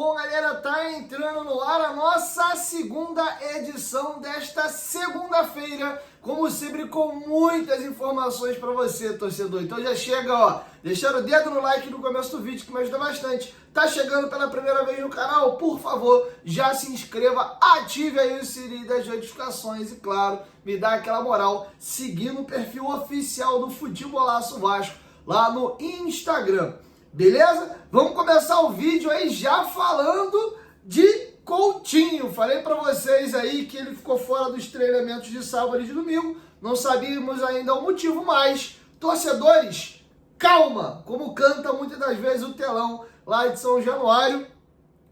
Bom, galera, tá entrando no ar a nossa segunda edição desta segunda-feira, como sempre, com muitas informações para você, torcedor. Então já chega, ó, deixando o dedo no like no começo do vídeo, que me ajuda bastante. Tá chegando pela primeira vez no canal, por favor, já se inscreva, ative aí o sininho das notificações e, claro, me dá aquela moral, seguindo o perfil oficial do Futebolaço Vasco lá no Instagram. Beleza? Vamos começar o vídeo aí já falando de Coutinho. Falei para vocês aí que ele ficou fora dos treinamentos de sábado e de domingo. Não sabíamos ainda o motivo, mas torcedores, calma! Como canta muitas das vezes o telão lá de São Januário.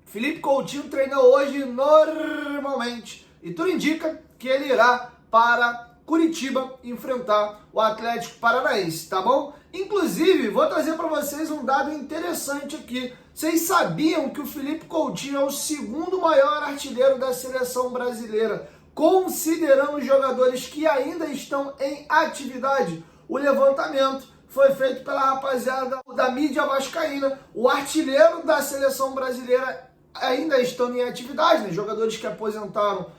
Felipe Coutinho treina hoje normalmente e tudo indica que ele irá para Curitiba enfrentar o Atlético Paranaense, tá bom? Inclusive, vou trazer para vocês um dado interessante aqui. Vocês sabiam que o Felipe Coutinho é o segundo maior artilheiro da seleção brasileira, considerando os jogadores que ainda estão em atividade? O levantamento foi feito pela rapaziada da mídia vascaína. O artilheiro da seleção brasileira ainda estão em atividade, né? Jogadores que aposentaram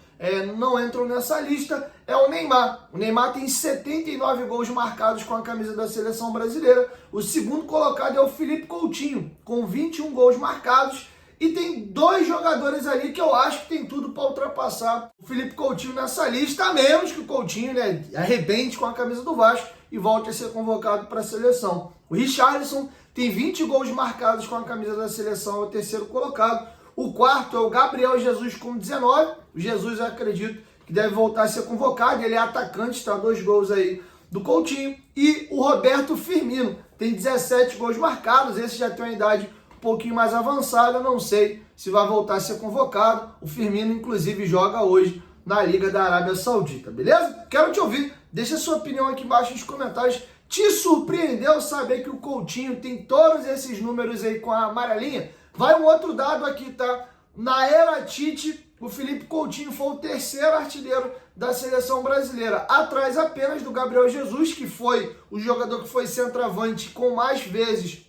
não entram nessa lista, é o Neymar. O Neymar tem 79 gols marcados com a camisa da seleção brasileira. O segundo colocado é o Felipe Coutinho, com 21 gols marcados. E tem dois jogadores ali que eu acho que tem tudo para ultrapassar o Felipe Coutinho nessa lista, a menos que o Coutinho, né, arrebente com a camisa do Vasco e volte a ser convocado para a seleção. O Richarlison tem 20 gols marcados com a camisa da seleção, é o terceiro colocado. O quarto é o Gabriel Jesus com 19. O Jesus, eu acredito que deve voltar a ser convocado. Ele é atacante, está 2 gols aí do Coutinho. E o Roberto Firmino tem 17 gols marcados. Esse já tem uma idade um pouquinho mais avançada. Não sei se vai voltar a ser convocado. O Firmino, inclusive, joga hoje na Liga da Arábia Saudita. Beleza? Quero te ouvir. Deixa a sua opinião aqui embaixo nos comentários. Te surpreendeu saber que o Coutinho tem todos esses números aí com a amarelinha? Vai um outro dado aqui, tá? Na era Tite, o Felipe Coutinho foi o terceiro artilheiro da seleção brasileira, atrás apenas do Gabriel Jesus, que foi o jogador que foi centroavante com mais vezes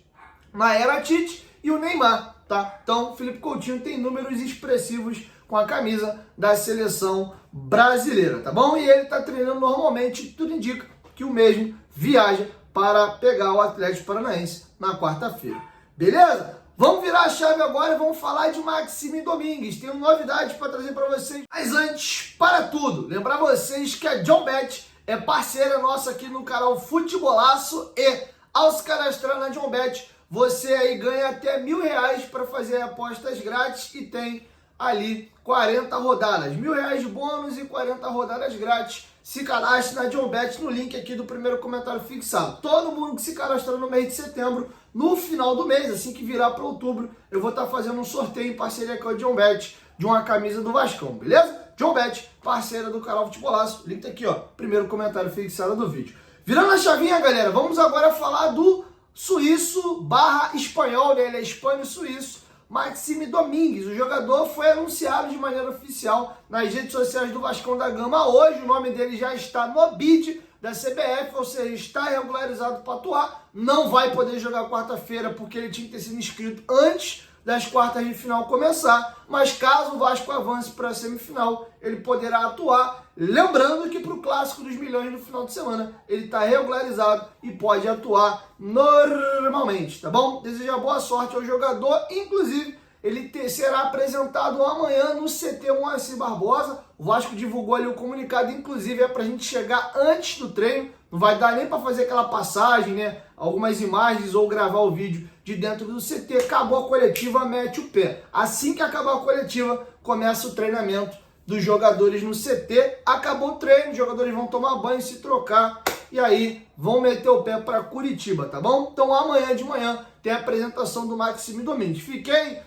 na era Tite, e o Neymar, tá? Então, o Felipe Coutinho tem números expressivos com a camisa da seleção brasileira, tá bom? E ele tá treinando normalmente, tudo indica que o mesmo viaja para pegar o Atlético Paranaense na quarta-feira. Beleza? Vamos virar a chave agora e vamos falar de Maxime Domingues. Tenho novidades para trazer para vocês. Mas antes, para tudo, lembrar vocês que a JohnBet é parceira nossa aqui no canal Futebolaço e ao se cadastrar na JohnBet, você aí ganha até R$1.000 para fazer apostas grátis e tem ali 40 rodadas. R$1.000 de bônus e 40 rodadas grátis. Se cadastre na JohnBet no link aqui do primeiro comentário fixado. Todo mundo que se cadastrou no mês de setembro, no final do mês, assim que virar para outubro, eu vou estar fazendo um sorteio em parceria com a JohnBet de uma camisa do Vascão, beleza? JohnBet, parceira do canal Futebolaço. Link tá aqui, ó, primeiro comentário fixado do vídeo. Virando a chavinha, galera, vamos agora falar do suíço / espanhol, né? Ele é espanhol e suíço. Maxime Domingues, o jogador foi anunciado de maneira oficial nas redes sociais do Vascão da Gama. Hoje o nome dele já está no bid da CBF, ou seja, está regularizado para atuar. Não vai poder jogar quarta-feira porque ele tinha que ter sido inscrito antes das quartas de final começar, mas caso o Vasco avance para a semifinal, ele poderá atuar. Lembrando que para o Clássico dos Milhões no final de semana, ele está regularizado e pode atuar normalmente, tá bom? Desejo boa sorte ao jogador, inclusive ele será apresentado amanhã no CT Moacir Barbosa. O Vasco divulgou ali o comunicado, inclusive é para a gente chegar antes do treino, não vai dar nem para fazer aquela passagem, né? Algumas imagens ou gravar o vídeo de dentro do CT. Acabou a coletiva, mete o pé. Assim que acabar a coletiva, começa o treinamento dos jogadores no CT. Acabou o treino, os jogadores vão tomar banho, se trocar e aí vão meter o pé para Curitiba, tá bom? Então amanhã de manhã tem a apresentação do Maxime Domingues. Fiquei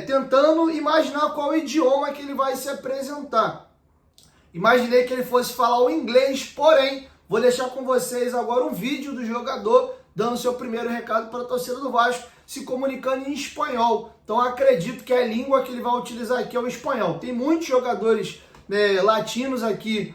tentando imaginar qual idioma que ele vai se apresentar. Imaginei que ele fosse falar o inglês, porém, vou deixar com vocês agora um vídeo do jogador dando seu primeiro recado para a torcida do Vasco, se comunicando em espanhol. Então acredito que a língua que ele vai utilizar aqui é o espanhol. Tem muitos jogadores latinos aqui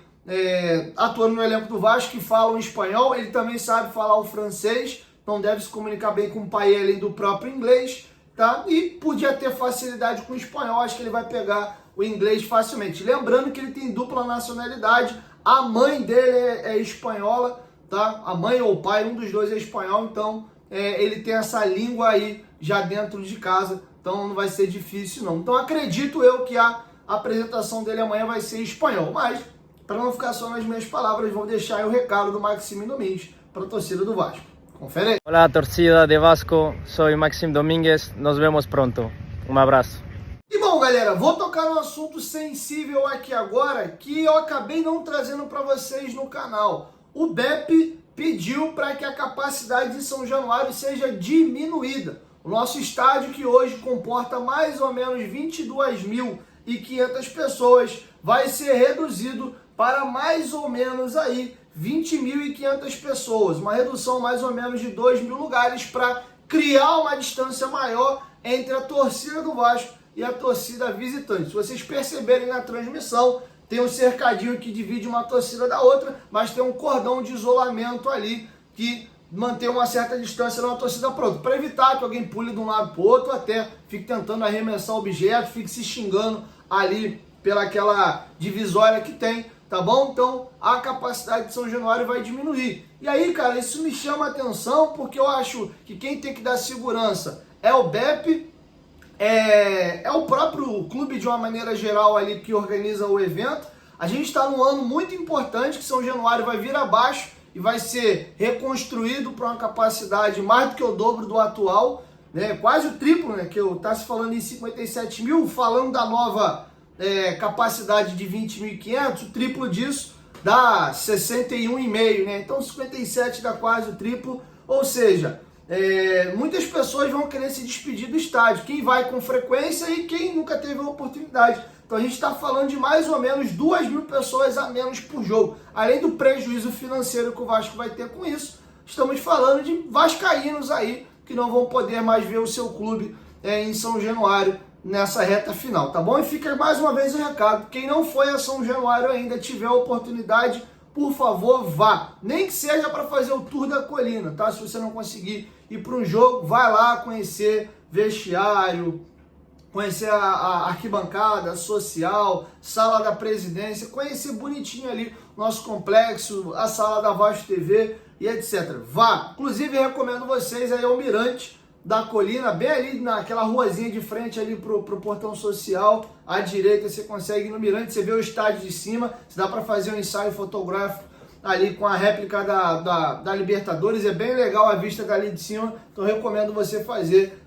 atuando no elenco do Vasco que falam espanhol. Ele também sabe falar o francês, então deve se comunicar bem com o pai além do próprio inglês. tá? E podia ter facilidade com o espanhol, acho que ele vai pegar o inglês facilmente. Lembrando que ele tem dupla nacionalidade, a mãe dele é espanhola, tá? A mãe ou o pai, um dos dois é espanhol, então ele tem essa língua aí já dentro de casa, então não vai ser difícil não. Então acredito eu que a apresentação dele amanhã vai ser em espanhol, mas para não ficar só nas minhas palavras, vou deixar aí o recado do Maxime Domingues para a torcida do Vasco. Confere aí. Olá, torcida de Vasco, sou Maxime Domingues, nos vemos pronto. Um abraço. E bom, galera, vou tocar num assunto sensível aqui agora, que eu acabei não trazendo para vocês no canal. O BEP pediu para que a capacidade de São Januário seja diminuída. O nosso estádio, que hoje comporta mais ou menos 22.500 pessoas, vai ser reduzido para mais ou menos aí 20.500 pessoas, uma redução mais ou menos de 2.000 lugares para criar uma distância maior entre a torcida do Vasco e a torcida visitante. Se vocês perceberem na transmissão, tem um cercadinho que divide uma torcida da outra, mas tem um cordão de isolamento ali que mantém uma certa distância de uma torcida para outra, para evitar que alguém pule de um lado para o outro, até fique tentando arremessar objetos, fique se xingando ali pelaquela divisória que tem. Tá bom? Então, a capacidade de São Januário vai diminuir. E aí, cara, isso me chama a atenção porque eu acho que quem tem que dar segurança é o BEP, é o próprio clube de uma maneira geral ali que organiza o evento. A gente está num ano muito importante que São Januário vai vir abaixo e vai ser reconstruído para uma capacidade mais do que o dobro do atual, né? Quase o triplo, né? Que eu tá se falando em 57 mil, falando da nova capacidade de 20.500, o triplo disso dá 61,5, né? Então 57 dá quase o triplo, ou seja, muitas pessoas vão querer se despedir do estádio, quem vai com frequência e quem nunca teve a oportunidade. Então a gente está falando de mais ou menos 2.000 pessoas a menos por jogo, além do prejuízo financeiro que o Vasco vai ter com isso. Estamos falando de vascaínos aí que não vão poder mais ver o seu clube em São Januário nessa reta final, tá bom? E fica mais uma vez o recado, quem não foi a São Januário ainda, tiver a oportunidade, por favor, vá. Nem que seja para fazer o tour da colina, tá? Se você não conseguir ir para um jogo, vai lá conhecer vestiário, conhecer a arquibancada social, sala da presidência, conhecer bonitinho ali nosso complexo, a sala da Vasco TV e etc. Vá! Inclusive, recomendo vocês aí ao Mirante da Colina, bem ali naquela ruazinha de frente ali pro portão social, à direita você consegue ir no Mirante, você vê o estádio de cima, se dá para fazer um ensaio fotográfico ali com a réplica da Libertadores, é bem legal a vista dali de cima, então recomendo você fazer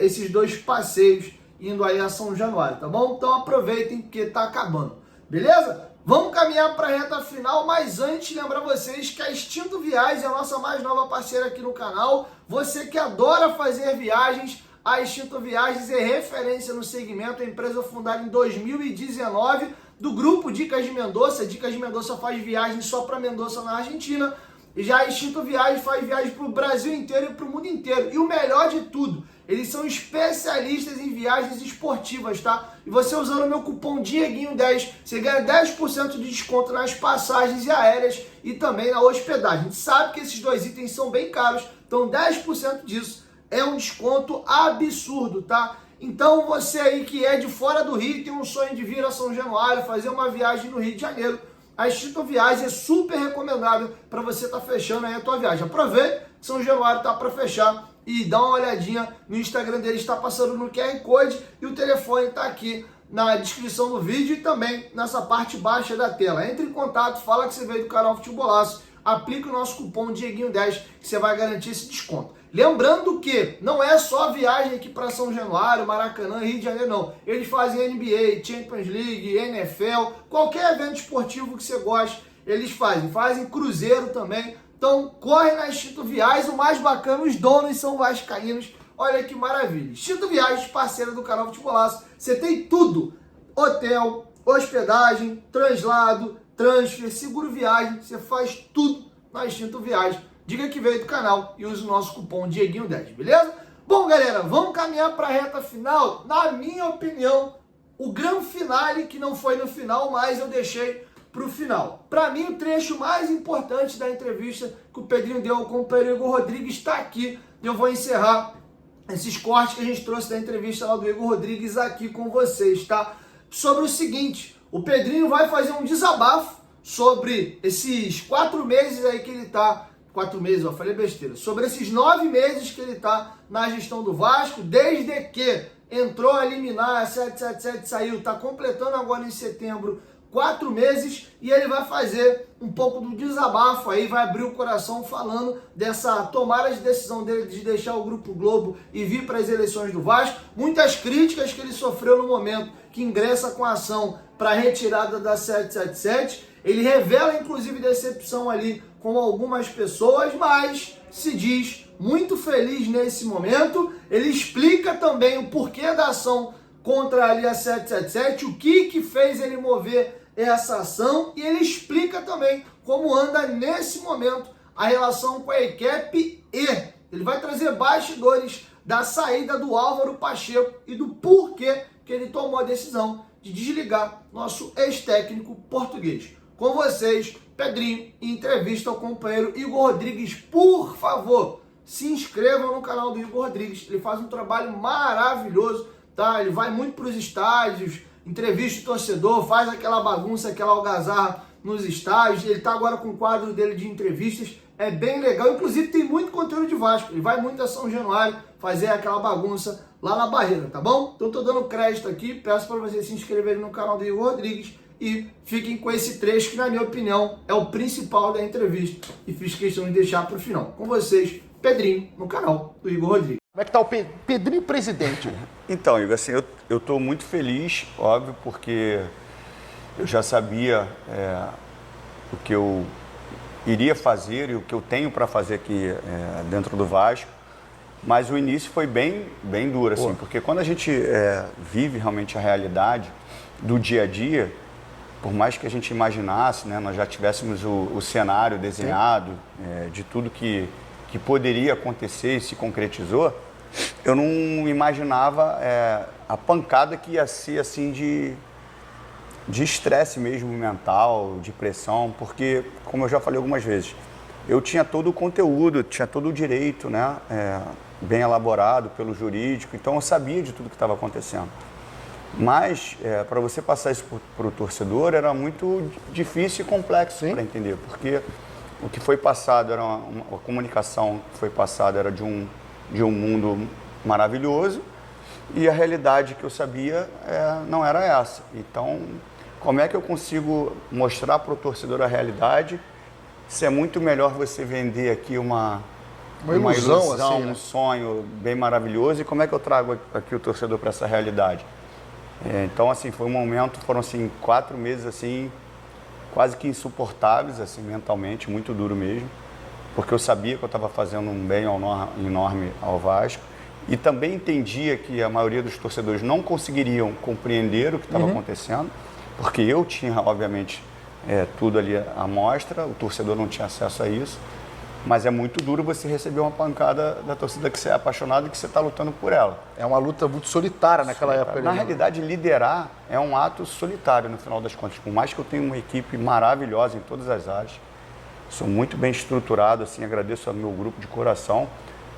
esses dois passeios indo aí a São Januário, tá bom? Então aproveitem que tá acabando, beleza? Vamos caminhar para a reta final, mas antes lembrar vocês que a Extinto Viagens é a nossa mais nova parceira aqui no canal. Você que adora fazer viagens, a Extinto Viagens é referência no segmento, a empresa fundada em 2019 do grupo Dicas de Mendoza. Dicas de Mendoza faz viagens só para Mendoza, na Argentina. E já a Extinto Viagens faz viagens para o Brasil inteiro e para o mundo inteiro. E o melhor de tudo, eles são especialistas em viagens esportivas, tá? E você usando o meu cupom Dieguinho10, você ganha 10% de desconto nas passagens aéreas e também na hospedagem. A gente sabe que esses dois itens são bem caros, então 10% disso é um desconto absurdo, tá? Então você aí que é de fora do Rio, tem um sonho de vir a São Januário, fazer uma viagem no Rio de Janeiro, a Extinto Viagens é super recomendável para você estar fechando aí a tua viagem. Aproveita que São Januário tá para fechar e dá uma olhadinha no Instagram dele, está passando no QR Code e o telefone está aqui na descrição do vídeo e também nessa parte baixa da tela. Entre em contato, fala que você veio do canal Futebolaço, aplica o nosso cupom Dieguinho10 que você vai garantir esse desconto. Lembrando que não é só viagem aqui para São Januário, Maracanã, Rio de Janeiro, não. Eles fazem NBA, Champions League, NFL, qualquer evento esportivo que você goste, eles fazem. Fazem cruzeiro também. Então, corre na Extinto Viagens, o mais bacana, os donos são vascaínos. Olha que maravilha. Extinto Viagens, parceira do canal Futebolaço. Você tem tudo. Hotel, hospedagem, translado, transfer, seguro viagem. Você faz tudo na Extinto Viagens. Diga que veio do canal e use o nosso cupom Dieguinho10, beleza? Bom, galera, vamos caminhar para a reta final. Na minha opinião, o grande finale, que não foi no final, mas eu deixei para o final. Para mim, o trecho mais importante da entrevista que o Pedrinho deu com o Perigo Rodrigues está aqui. Eu vou encerrar esses cortes que a gente trouxe da entrevista lá do Igor Rodrigues aqui com vocês, tá? Sobre o seguinte, o Pedrinho vai fazer um desabafo sobre esses 4 meses aí que ele tá... 4 meses, ó, falei besteira. Sobre esses 9 meses que ele tá na gestão do Vasco, desde que entrou a liminar, a 777 saiu, tá completando agora em setembro 4 meses, e ele vai fazer um pouco do desabafo aí, vai abrir o coração falando dessa tomada de decisão dele de deixar o Grupo Globo e vir para as eleições do Vasco, muitas críticas que ele sofreu no momento que ingressa com a ação para a retirada da 777, ele revela inclusive decepção ali com algumas pessoas, mas se diz muito feliz nesse momento. Ele explica também o porquê da ação contra ali a 777, o que fez ele mover essa ação, e ele explica também como anda nesse momento a relação com a equipe, e ele vai trazer bastidores da saída do Álvaro Pacheco e do porquê que ele tomou a decisão de desligar nosso ex-técnico português. Com vocês, Pedrinho, em entrevista ao companheiro Igor Rodrigues. Por favor, se inscrevam no canal do Igor Rodrigues, ele faz um trabalho maravilhoso, tá? Ele vai muito para os estádios, entrevista o torcedor, faz aquela bagunça, aquela algazarra nos estádios. Ele tá agora com o quadro dele de entrevistas, é bem legal, inclusive tem muito conteúdo de Vasco, ele vai muito a São Januário fazer aquela bagunça lá na Barreira, tá bom? Então tô dando crédito aqui, peço para vocês se inscreverem no canal do Igor Rodrigues e fiquem com esse trecho que, na minha opinião, é o principal da entrevista e fiz questão de deixar para o final. Com vocês, Pedrinho, no canal do Igor Rodrigues. Como é que tá o Pedrinho presidente? Então, Igor, assim, eu estou muito feliz, óbvio, porque eu já sabia o que eu iria fazer e o que eu tenho para fazer aqui dentro do Vasco, mas o início foi bem duro, assim, porque quando a gente vive realmente a realidade do dia a dia, por mais que a gente imaginasse, né, nós já tivéssemos o cenário desenhado de tudo que poderia acontecer e se concretizou, eu não imaginava a pancada que ia ser assim de estresse mesmo mental, de pressão, porque, como eu já falei algumas vezes, eu tinha todo o conteúdo, tinha todo o direito, né, bem elaborado pelo jurídico, então eu sabia de tudo que estava acontecendo. Mas, para você passar isso para o torcedor, era muito difícil e complexo para entender, porque o que foi passado, a comunicação que foi passada era de um mundo maravilhoso, e a realidade que eu sabia não era essa. Então, como é que eu consigo mostrar para o torcedor a realidade, se é muito melhor você vender aqui uma ilusão assim, né? Um sonho bem maravilhoso, e como é que eu trago aqui o torcedor para essa realidade? Então, assim, foi um momento, foram assim 4 meses assim, quase que insuportáveis, assim, mentalmente, muito duro mesmo, porque eu sabia que eu estava fazendo um bem enorme ao Vasco, e também entendia que a maioria dos torcedores não conseguiriam compreender o que estava acontecendo, porque eu tinha, obviamente, tudo ali à mostra, o torcedor não tinha acesso a isso, mas é muito duro você receber uma pancada da torcida que você é apaixonado e que você está lutando por ela. É uma luta muito solitária naquela época. Na realidade, liderar é um ato solitário, no final das contas. Por mais que eu tenha uma equipe maravilhosa em todas as áreas, sou muito bem estruturado, assim, agradeço ao meu grupo de coração,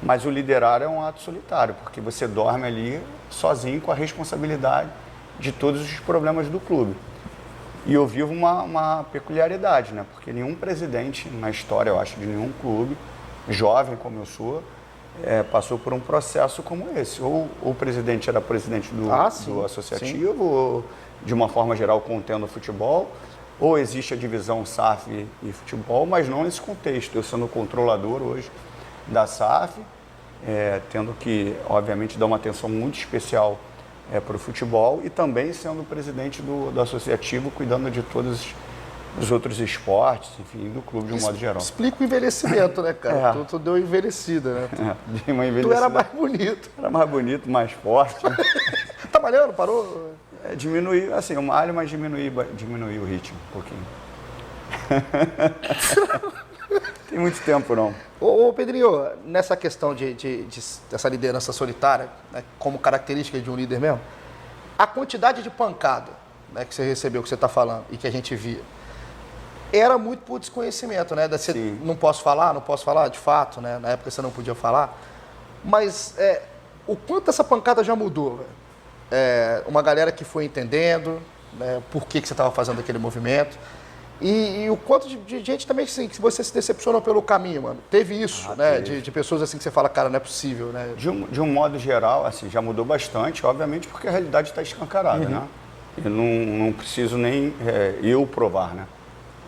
mas o liderar é um ato solitário, porque você dorme ali sozinho com a responsabilidade de todos os problemas do clube. E eu vivo uma peculiaridade, né? Porque nenhum presidente na história, eu acho, de nenhum clube, jovem como eu sou, passou por um processo como esse. Ou o presidente era presidente do associativo, ou de uma forma geral contendo o futebol, ou existe a divisão SAF e futebol, mas não nesse contexto. Eu sendo controlador hoje da SAF, tendo que, obviamente, dar uma atenção muito especial para o futebol, e também sendo presidente do associativo, cuidando de todos os outros esportes, enfim, do clube de um modo geral. Explica o envelhecimento, né, cara? Tu deu envelhecida, né? Dei uma envelhecida. Tu era mais bonito. Era mais bonito, mais forte. Tá malhando? Parou? Diminuí, assim, eu malho, mas diminuí o ritmo um pouquinho. Tem muito tempo, não. Ô Pedrinho, nessa questão dessa liderança solitária, né, como característica de um líder mesmo, a quantidade de pancada, né, que você recebeu, que você está falando, e que a gente via, era muito por desconhecimento, né? Não posso falar, de fato, né? Na época você não podia falar, mas o quanto essa pancada já mudou, velho? Uma galera que foi entendendo, né, por que você estava fazendo aquele movimento. E o quanto de gente também, assim, que você se decepcionou pelo caminho, mano. Teve isso, né? Teve. De pessoas assim que você fala, cara, não é possível, né? De um modo geral, assim, já mudou bastante, obviamente, porque a realidade está escancarada, né? Eu não preciso nem eu provar, né?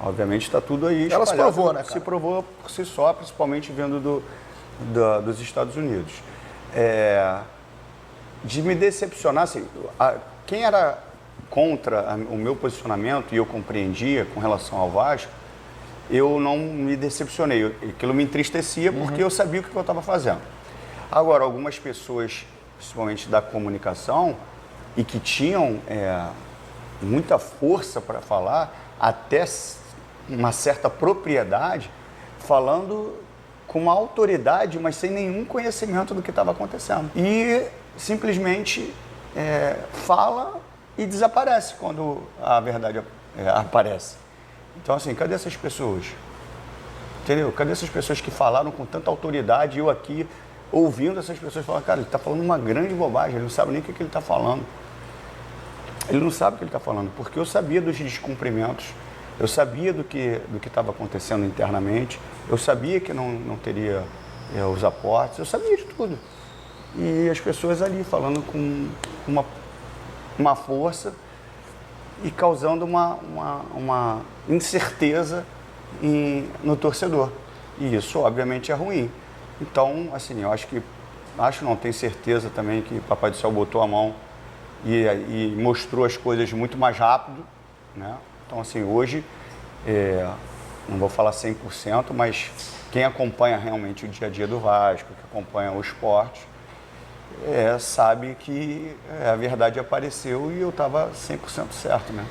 Obviamente está tudo aí Ela se espalhado. provou, né, cara? Se provou por si só, principalmente vindo dos Estados Unidos. De me decepcionar, assim, quem era contra o meu posicionamento e eu compreendia com relação ao Vasco, eu não me decepcionei. Aquilo me entristecia porque eu sabia o que eu estava fazendo. Agora, algumas pessoas, principalmente da comunicação, e que tinham muita força para falar, até uma certa propriedade, falando com uma autoridade, mas sem nenhum conhecimento do que estava acontecendo. E simplesmente fala e desaparece quando a verdade aparece. Então, assim, cadê essas pessoas? Entendeu? Cadê essas pessoas que falaram com tanta autoridade e eu aqui ouvindo essas pessoas falar, cara, ele está falando uma grande bobagem, ele não sabe nem o que ele está falando. Ele não sabe o que ele está falando, porque eu sabia dos descumprimentos, eu sabia do que estava acontecendo internamente, eu sabia que não teria os aportes, eu sabia de tudo. E as pessoas ali falando com uma força e causando uma incerteza no torcedor. E isso, obviamente, é ruim. Então, assim, eu tenho certeza também que o Papai do Céu botou a mão e mostrou as coisas muito mais rápido, né? Então, assim, hoje, não vou falar 100%, mas quem acompanha realmente o dia a dia do Vasco, que acompanha o esporte, sabe que a verdade apareceu e eu estava 100% certo, né?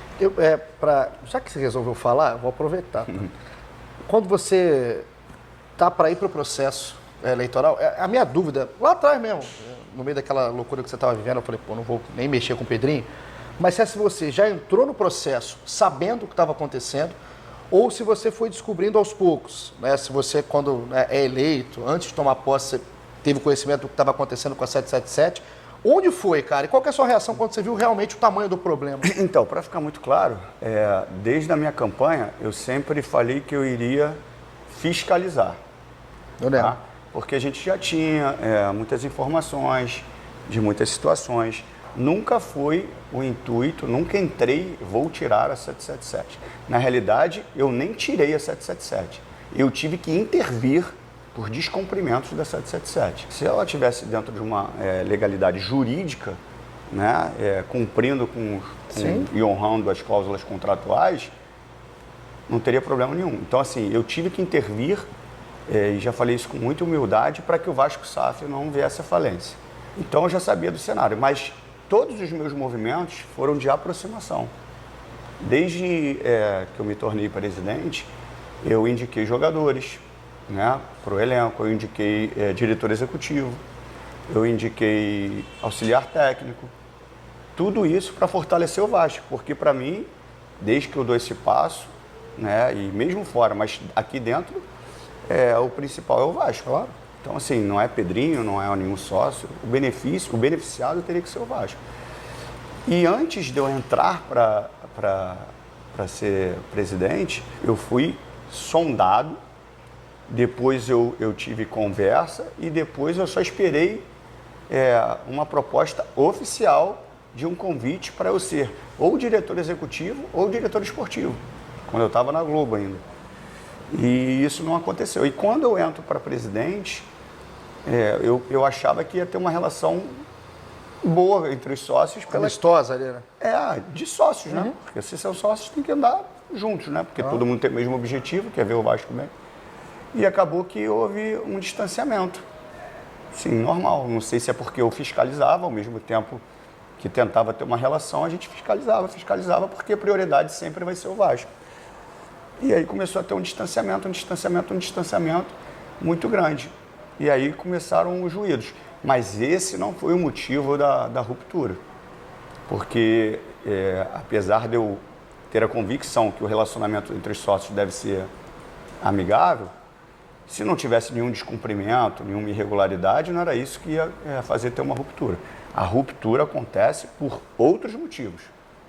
Já que você resolveu falar, eu vou aproveitar. Tá? Quando você tá para ir para o processo eleitoral, a minha dúvida, lá atrás mesmo, no meio daquela loucura que você estava vivendo, eu falei, pô, não vou nem mexer com o Pedrinho, mas se você já entrou no processo sabendo o que estava acontecendo, ou se você foi descobrindo aos poucos, né? Se você, quando é eleito, antes de tomar posse, você teve conhecimento do que estava acontecendo com a 777, onde foi, cara? E qual que é a sua reação quando você viu realmente o tamanho do problema? Então, para ficar muito claro, desde a minha campanha, eu sempre falei que eu iria fiscalizar. Eu lembro. Tá? Porque a gente já tinha muitas informações de muitas situações. Nunca foi o intuito, nunca entrei, vou tirar a 777. Na realidade, eu nem tirei a 777. Eu tive que intervir por descumprimentos da 777. Se ela estivesse dentro de uma legalidade jurídica, né, cumprindo e honrando as cláusulas contratuais, não teria problema nenhum. Então, assim, eu tive que intervir, e já falei isso com muita humildade, para que o Vasco SAF não viesse à falência. Então, eu já sabia do cenário, mas todos os meus movimentos foram de aproximação. Desde que eu me tornei presidente, eu indiquei jogadores, né, para o elenco, eu indiquei diretor executivo, eu indiquei auxiliar técnico, tudo isso para fortalecer o Vasco, porque para mim, desde que eu dou esse passo, né, e mesmo fora, mas aqui dentro, o principal é o Vasco. Claro. Então, assim, não é Pedrinho, não é nenhum sócio, o beneficiado teria que ser o Vasco. E antes de eu entrar para ser presidente, eu fui sondado, depois eu tive conversa e depois eu só esperei uma proposta oficial de um convite para eu ser ou diretor executivo ou diretor esportivo, quando eu estava na Globo ainda. E isso não aconteceu. E quando eu entro para presidente, eu achava que ia ter uma relação boa entre os sócios. Amistosa ali, né? De sócios, né? Porque se são sócios, tem que andar juntos, né? Porque todo mundo tem o mesmo objetivo, que é ver o Vasco bem. E acabou que houve um distanciamento. Sim, normal. Não sei se é porque eu fiscalizava, ao mesmo tempo que tentava ter uma relação, a gente fiscalizava, porque a prioridade sempre vai ser o Vasco. E aí começou a ter um distanciamento muito grande. E aí começaram os ruídos. Mas esse não foi o motivo da ruptura. Porque, apesar de eu ter a convicção que o relacionamento entre os sócios deve ser amigável, Se não tivesse nenhum descumprimento, nenhuma irregularidade, não era isso que ia fazer ter uma ruptura. A ruptura acontece por outros motivos,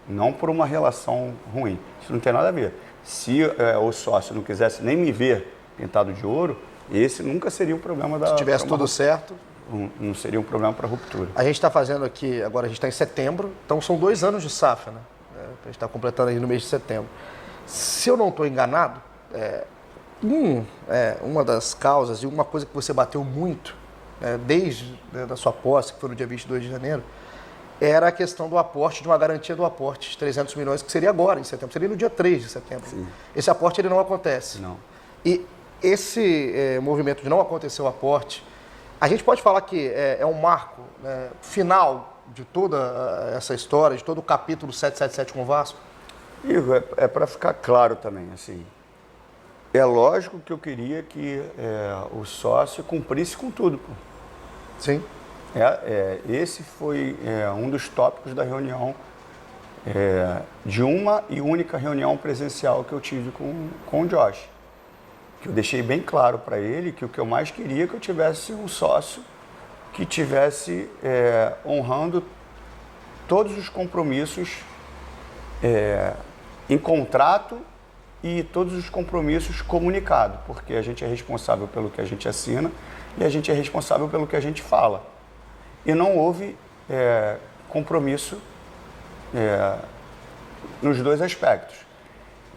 não por uma relação ruim. Isso não tem nada a ver. Se o sócio não quisesse nem me ver pintado de ouro, esse nunca seria um problema da... Se tivesse tudo certo... Não seria um problema para ruptura. A gente está fazendo aqui, agora a gente está em setembro, então são 2 anos de SAF, né? A gente está completando aí no mês de setembro. Se eu não estou enganado, uma das causas e uma coisa que você bateu muito, desde a sua posse, que foi no dia 22 de janeiro, era a questão do aporte, de uma garantia do aporte de 300 milhões, que seria agora, em setembro, seria no dia 3 de setembro. Sim. Esse aporte ele não acontece. Não. E esse movimento de não acontecer o aporte, a gente pode falar que é um marco final de toda essa história, de todo o capítulo 777 com o Vasco? Igor, é para ficar claro também, assim, é lógico que eu queria que o sócio cumprisse com tudo, pô. Sim. Esse foi um dos tópicos da reunião, de uma e única reunião presencial que eu tive com o Josh. Que eu deixei bem claro para ele que o que eu mais queria é que eu tivesse um sócio que tivesse honrando todos os compromissos em contrato e todos os compromissos comunicados, porque a gente é responsável pelo que a gente assina e a gente é responsável pelo que a gente fala. E não houve compromisso nos dois aspectos.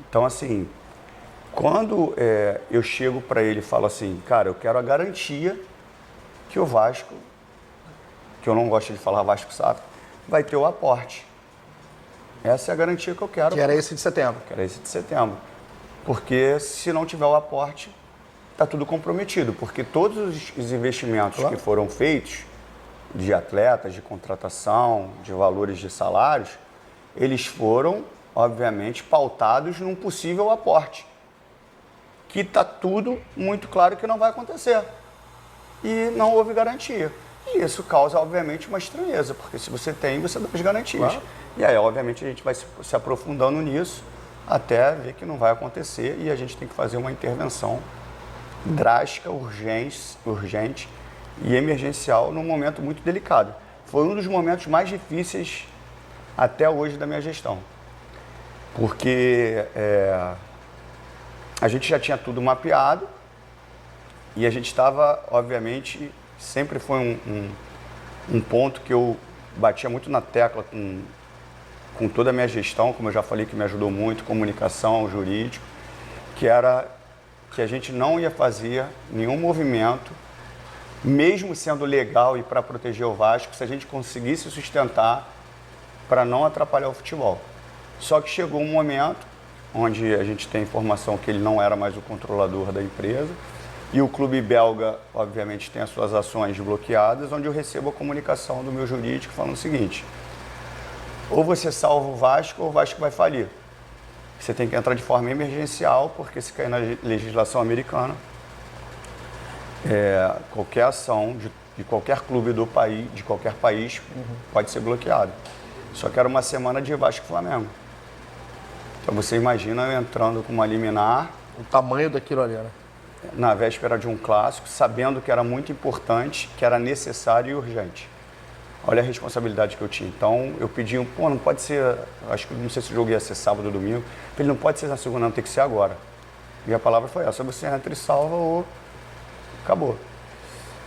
Então, assim, quando eu chego para ele e falo assim, cara, eu quero a garantia que o Vasco, que eu não gosto de falar Vasco SAF, vai ter o aporte. Essa é a garantia que eu quero. Que era esse de setembro. Que era esse de setembro. Porque se não tiver o aporte, está tudo comprometido. Porque todos os investimentos que foram feitos, de atletas, de contratação, de valores de salários, eles foram, obviamente, pautados num possível aporte. Que está tudo muito claro que não vai acontecer. E não houve garantia. E isso causa, obviamente, uma estranheza, porque se você tem, você dá as garantias. Claro. E aí, obviamente, a gente vai se aprofundando nisso até ver que não vai acontecer e a gente tem que fazer uma intervenção drástica, urgente e emergencial num momento muito delicado. Foi um dos momentos mais difíceis até hoje da minha gestão. Porque a gente já tinha tudo mapeado e a gente estava, obviamente, sempre foi um ponto que eu batia muito na tecla com toda a minha gestão, como eu já falei que me ajudou muito, comunicação, jurídico, que era que a gente não ia fazer nenhum movimento, mesmo sendo legal e para proteger o Vasco, se a gente conseguisse sustentar para não atrapalhar o futebol. Só que chegou um momento onde a gente tem informação que ele não era mais o controlador da empresa e o clube belga, obviamente, tem as suas ações bloqueadas, onde eu recebo a comunicação do meu jurídico falando o seguinte: ou você salva o Vasco ou o Vasco vai falir. Você tem que entrar de forma emergencial, porque se cair na legislação americana, qualquer ação de qualquer clube do país, de qualquer país, pode ser bloqueada. Só que era uma semana de Vasco e Flamengo. Então você imagina eu entrando com uma liminar. O tamanho daquilo ali, né? Na véspera de um clássico, sabendo que era muito importante, que era necessário e urgente. Olha a responsabilidade que eu tinha. Então, eu pedi, não pode ser, acho que não sei se o jogo ia ser sábado ou domingo, ele não pode ser na segunda, não, tem que ser agora. E a palavra foi essa, você entra e salva ou acabou.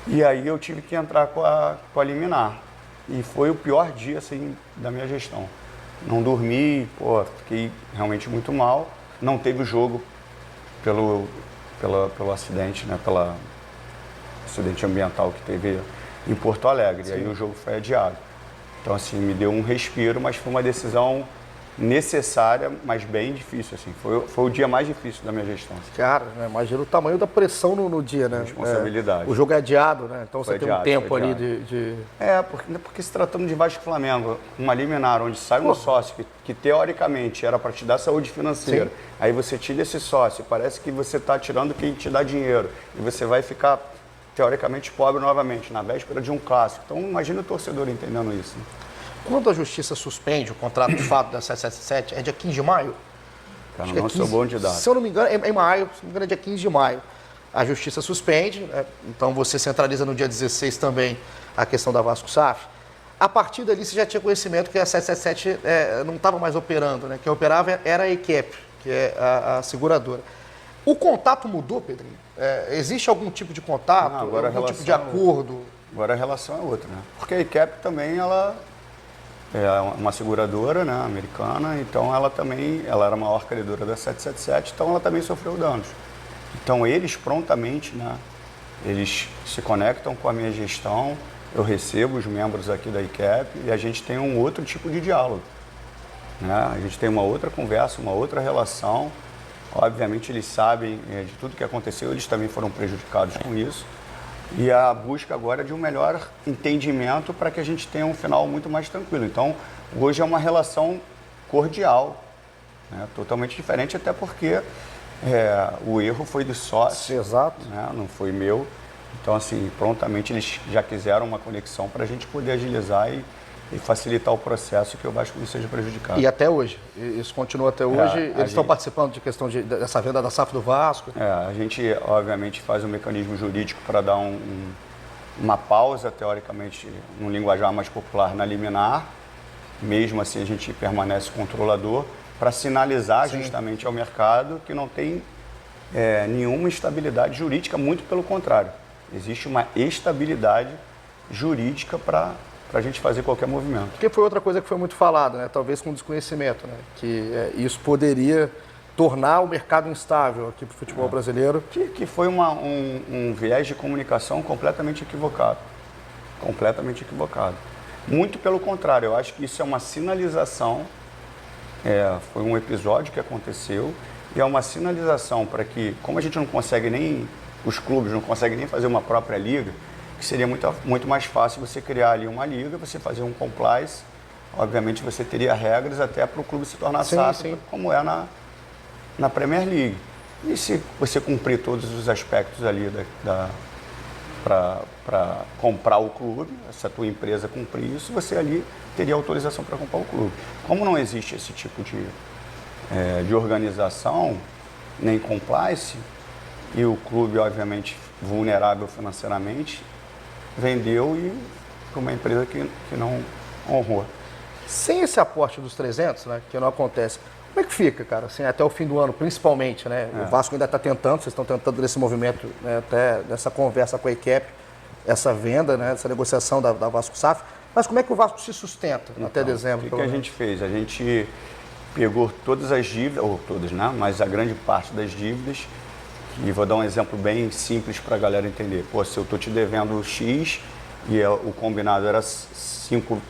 E aí eu tive que entrar com a liminar. E foi o pior dia, assim, da minha gestão. Não dormi, fiquei realmente muito mal. Não teve o jogo pelo acidente, né, pelo acidente ambiental que teve em Porto Alegre. Sim. E aí o jogo foi adiado. Então, assim, me deu um respiro, mas foi uma decisão necessária, mas bem difícil, assim. Foi o dia mais difícil da minha gestão. Assim. Cara, né, imagina o tamanho da pressão no dia, né? Responsabilidade. O jogo é adiado, né? Então foi você adiado, tem um tempo ali de... Porque se tratando de Vasco e Flamengo, uma liminar onde sai um sócio que teoricamente era para te dar saúde financeira, sim, aí você tira esse sócio, parece que você está tirando quem te dá dinheiro, e você vai ficar teoricamente pobre novamente, na véspera de um clássico. Então imagina o torcedor entendendo isso. Né? Quando a Justiça suspende o contrato de fato da 777, é dia 15 de maio? Cara, não sou bom de data. Se eu não me engano, é em maio, se não me engano é dia 15 de maio. a justiça suspende, né? Então você centraliza no dia 16 também a questão da Vasco SAF. A partir dali você já tinha conhecimento que a 777 não estava mais operando, né? Quem operava era a EQEP, que é a seguradora. O contato mudou, Pedrinho? Existe algum tipo de contato, algum tipo de acordo? Agora a relação é outra, né? Porque a EQEP também, ela é uma seguradora, né, americana, então ela era a maior credora da 777, então ela também sofreu danos. Então eles prontamente, né, eles se conectam com a minha gestão, eu recebo os membros aqui da EQEP e a gente tem um outro tipo de diálogo, né? A gente tem uma outra conversa, uma outra relação. Obviamente eles sabem de tudo que aconteceu, eles também foram prejudicados com isso. E a busca agora é de um melhor entendimento para que a gente tenha um final muito mais tranquilo. Então, hoje é uma relação cordial, né? Totalmente diferente, até porque o erro foi do sócio, exato, né? Não foi meu. Então, assim, prontamente eles já quiseram uma conexão para a gente poder agilizar e facilitar o processo que o Vasco não seja prejudicado. E até hoje? Isso continua até hoje? Eles estão participando de questão dessa venda da SAF do Vasco? A gente, obviamente, faz um mecanismo jurídico para dar uma pausa, teoricamente, num linguajar mais popular, na liminar. Mesmo assim, a gente permanece controlador para sinalizar justamente ao mercado que não tem nenhuma estabilidade jurídica, muito pelo contrário. Existe uma estabilidade jurídica para a gente fazer qualquer movimento. Porque foi outra coisa que foi muito falada, né? Talvez com desconhecimento, né? Que isso poderia tornar o mercado instável aqui para o futebol brasileiro. Que foi um viés de comunicação completamente equivocado. Completamente equivocado. Muito pelo contrário, eu acho que isso é uma sinalização, foi um episódio que aconteceu e é uma sinalização para que, como a gente não consegue nem, os clubes não conseguem nem fazer uma própria liga, que seria muito mais fácil você criar ali uma liga, você fazer um compliance, obviamente você teria regras até para o clube se tornar SAF, como é na Premier League. E se você cumprir todos os aspectos ali para comprar o clube, se a tua empresa cumprir isso, você ali teria autorização para comprar o clube. Como não existe esse tipo de organização, nem compliance, e o clube, obviamente, vulnerável financeiramente, vendeu para uma empresa que não honrou. Sem esse aporte dos 300, né, que não acontece, como é que fica, cara? Assim, até o fim do ano, principalmente, né? O Vasco ainda está tentando, vocês estão tentando nesse movimento, né, até nessa conversa com a EQEP, essa venda, né, essa negociação da Vasco SAF. Mas como é que o Vasco se sustenta até dezembro? O que a gente fez? A gente pegou todas as dívidas, ou todas, né? Mas a grande parte das dívidas. E vou dar um exemplo bem simples para a galera entender. Pô, se eu estou te devendo X e o combinado era 5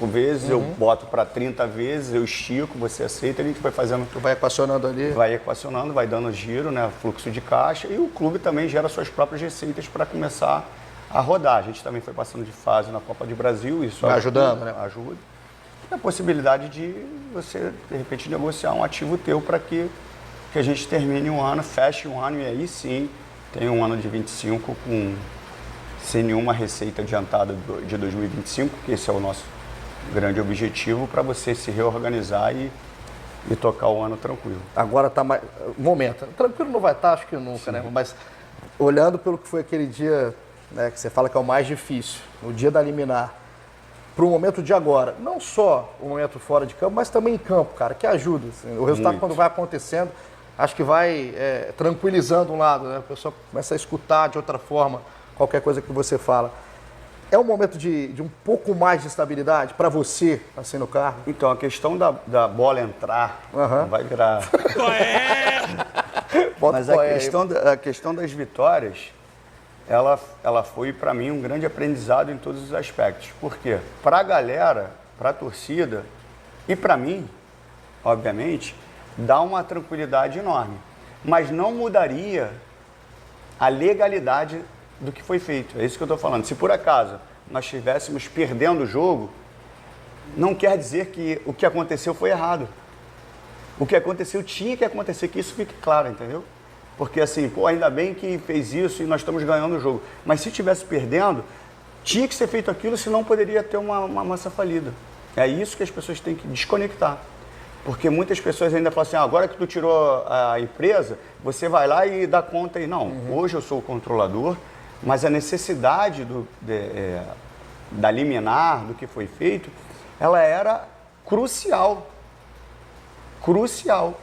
vezes, eu boto para 30 vezes, eu estico, você aceita, a gente vai fazendo... Tu vai equacionando ali? Vai equacionando, vai dando giro, né, fluxo de caixa, e o clube também gera suas próprias receitas para começar a rodar. A gente também foi passando de fase na Copa do Brasil, isso vai ajudando, né? Ajuda. E a possibilidade de você, de repente, negociar um ativo teu para que a gente termine um ano, feche um ano e aí sim tem um ano de 25 sem nenhuma receita adiantada de 2025, que esse é o nosso grande objetivo para você se reorganizar e tocar o ano tranquilo. Agora está mais... Momento. Tranquilo não vai estar, acho que nunca, né? Mas olhando pelo que foi aquele dia, né, que você fala que é o mais difícil, o dia da liminar, para o momento de agora, não só o momento fora de campo, mas também em campo, cara, que ajuda. Assim, o resultado quando vai acontecendo, acho que vai tranquilizando um lado, né? A pessoa começa a escutar de outra forma qualquer coisa que você fala. É um momento de um pouco mais de estabilidade para você, assim, no carro? Então, a questão da bola entrar não vai virar... Mas a questão das vitórias, ela foi, para mim, um grande aprendizado em todos os aspectos. Por quê? Para a galera, para a torcida e para mim, obviamente, dá uma tranquilidade enorme. Mas não mudaria a legalidade do que foi feito. É isso que eu estou falando. Se por acaso nós estivéssemos perdendo o jogo, não quer dizer que o que aconteceu foi errado. O que aconteceu tinha que acontecer, que isso fique claro, entendeu? Porque assim, pô, ainda bem que fez isso e nós estamos ganhando o jogo. Mas se estivesse perdendo, tinha que ser feito aquilo, senão poderia ter uma massa falida. É isso que as pessoas têm que desconectar. Porque muitas pessoas ainda falam assim, agora que tu tirou a empresa, você vai lá e dá conta aí. Não, hoje eu sou o controlador, mas a necessidade da liminar, do que foi feito, ela era crucial. Crucial.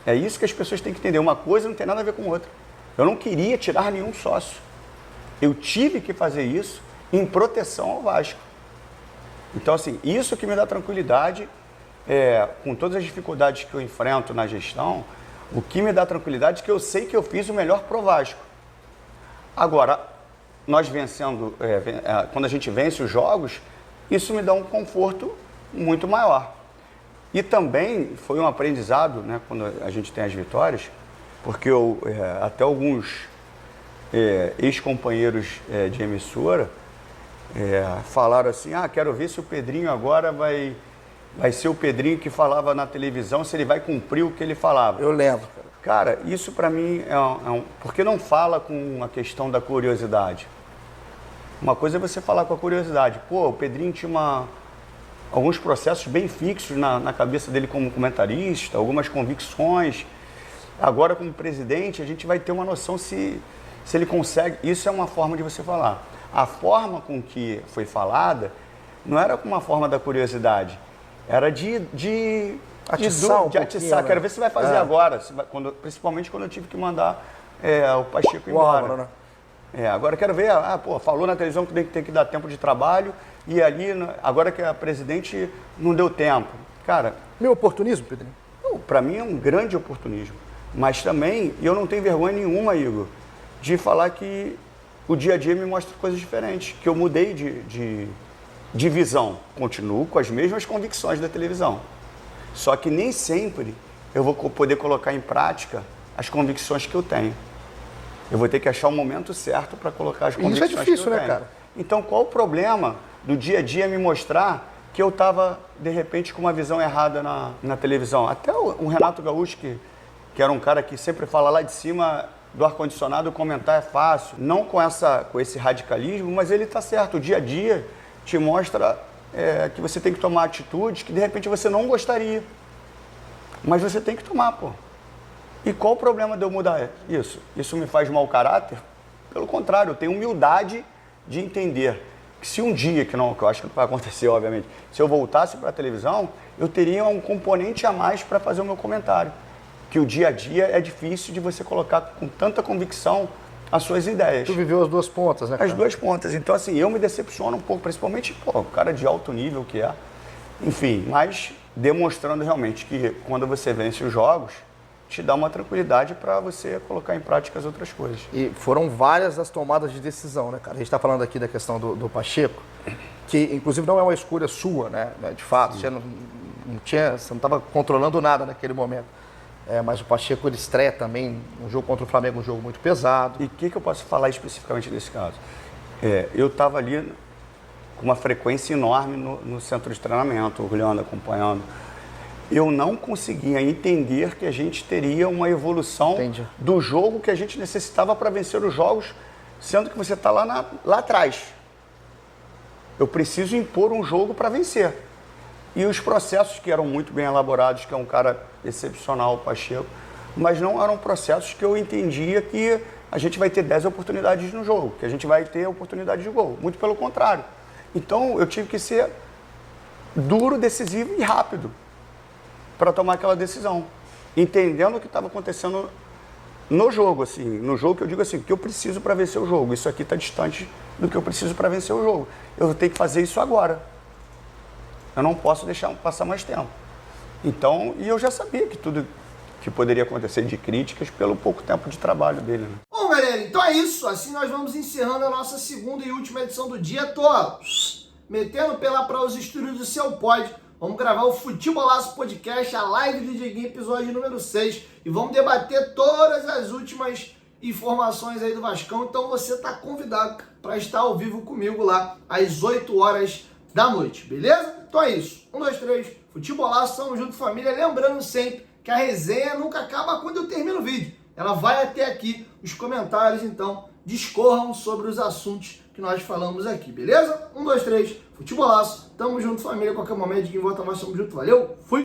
É isso que as pessoas têm que entender. Uma coisa não tem nada a ver com outra. Eu não queria tirar nenhum sócio. Eu tive que fazer isso em proteção ao Vasco. Então, assim, isso que me dá tranquilidade, com todas as dificuldades que eu enfrento na gestão, o que me dá tranquilidade é que eu sei que eu fiz o melhor pro Vasco. Agora, nós vencendo, quando a gente vence os jogos, isso me dá um conforto muito maior. E também foi um aprendizado, né, quando a gente tem as vitórias, porque até alguns ex-companheiros de emissora falaram assim, quero ver se o Pedrinho agora vai ser o Pedrinho que falava na televisão, se ele vai cumprir o que ele falava. Eu lembro. Cara, isso pra mim porque não fala com a questão da curiosidade. Uma coisa é você falar com a curiosidade. Pô, o Pedrinho tinha alguns processos bem fixos na cabeça dele como comentarista, algumas convicções. Agora, como presidente, a gente vai ter uma noção se ele consegue. Isso é uma forma de você falar. A forma com que foi falada não era com uma forma da curiosidade, era de atiçar. Né? Quero ver se vai fazer agora, principalmente quando eu tive que mandar o Pacheco embora. Álvaro, né? Agora quero ver, falou na televisão que tem que dar tempo de trabalho e ali, agora que a presidente não deu tempo. Cara... Meu oportunismo, Pedrinho? Para mim é um grande oportunismo. Mas também, eu não tenho vergonha nenhuma, Igor, de falar que o dia a dia me mostra coisas diferentes, que eu mudei de visão. Continuo com as mesmas convicções da televisão. Só que nem sempre eu vou poder colocar em prática as convicções que eu tenho. Eu vou ter que achar o momento certo para colocar as convicções que eu tenho. Isso é difícil, né, cara? Então, qual o problema do dia a dia me mostrar que eu estava, de repente, com uma visão errada na televisão? Até o Renato Gaúcho, que era um cara que sempre fala lá de cima do ar-condicionado, comentar é fácil. Não com esse radicalismo, mas ele está certo. O dia a dia te mostra que você tem que tomar atitudes que, de repente, você não gostaria. Mas você tem que tomar, pô. E qual o problema de eu mudar isso? Isso me faz mau caráter? Pelo contrário, eu tenho humildade de entender que se um dia, que eu acho que não vai acontecer, obviamente, se eu voltasse para a televisão, eu teria um componente a mais para fazer o meu comentário. Que o dia a dia é difícil de você colocar com tanta convicção as suas ideias. Tu viveu as duas pontas, né, cara? As duas pontas. Então, assim, eu me decepciono um pouco, principalmente, o cara de alto nível que é. Enfim, mas demonstrando realmente que quando você vence os jogos, te dá uma tranquilidade para você colocar em prática as outras coisas. E foram várias as tomadas de decisão, né, cara? A gente está falando aqui da questão do Pacheco, que inclusive não é uma escolha sua, né? De fato, você não estava controlando nada naquele momento. Mas o Pacheco, ele estreia também um jogo contra o Flamengo, um jogo muito pesado. E o que eu posso falar especificamente desse caso? Eu estava ali com uma frequência enorme no centro de treinamento, olhando, acompanhando. Eu não conseguia entender que a gente teria uma evolução do jogo que a gente necessitava para vencer os jogos, sendo que você está lá atrás. Eu preciso impor um jogo para vencer. E os processos que eram muito bem elaborados, que é um cara excepcional, o Pacheco, mas não eram processos que eu entendia que a gente vai ter 10 oportunidades no jogo, que a gente vai ter oportunidade de gol. Muito pelo contrário. Então, eu tive que ser duro, decisivo e rápido para tomar aquela decisão, entendendo o que estava acontecendo no jogo, assim, no jogo que eu digo assim, o que eu preciso para vencer o jogo. Isso aqui está distante do que eu preciso para vencer o jogo. Eu tenho que fazer isso agora. Eu não posso deixar passar mais tempo. Então, e eu já sabia que tudo que poderia acontecer de críticas pelo pouco tempo de trabalho dele. Né? Bom, galera, então é isso. Assim nós vamos encerrando a nossa segunda e última edição do dia. Tô metendo pela para os estúdios do Seu Pod. Vamos gravar o Futebolaço Podcast, a live do Dieguinho, episódio número 6. E vamos debater todas as últimas informações aí do Vascão. Então você está convidado para estar ao vivo comigo lá às 8 horas da noite, beleza? Então é isso. 1, 2, 3, Futebolaço, tamo junto, família. Lembrando sempre que a resenha nunca acaba quando eu termino o vídeo. Ela vai até aqui, os comentários, então, discorram sobre os assuntos que nós falamos aqui, beleza? 1, 2, 3, Futebolaço, tamo junto, família. Qualquer momento, de quem volta mais, tamo junto. Valeu, fui!